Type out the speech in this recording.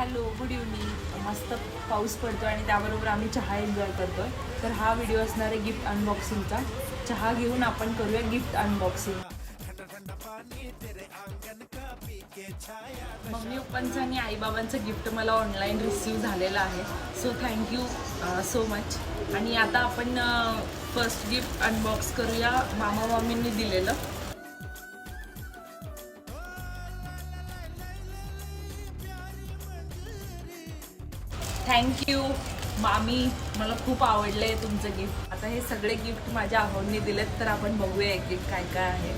Hello, good evening. मस्त पाऊस पडतो आणि त्याबरोबर आम्ही चहा एन्जॉय करतोय. तर हा व्हिडिओ असणार आहे गिफ्ट अनबॉक्सिंगचा. चहा घेऊन आपण करूया गिफ्ट अनबॉक्सिंग. मम्मी पप्पांचं आणि आईबाबांचं गिफ्ट मला ऑनलाईन रिसीव झालेलं आहे. So thank you so much. आणि आता आपण फर्स्ट गिफ्ट अनबॉक्स करूया मामा मामींनी दिलेलं. थँक्यू मामी, मला खूप आवडलं आहे तुमचं गिफ्ट. आता हे सगळे गिफ्ट माझ्या अकाउंटने दिलेत, तर आपण बघूया एक एक काय काय आहे.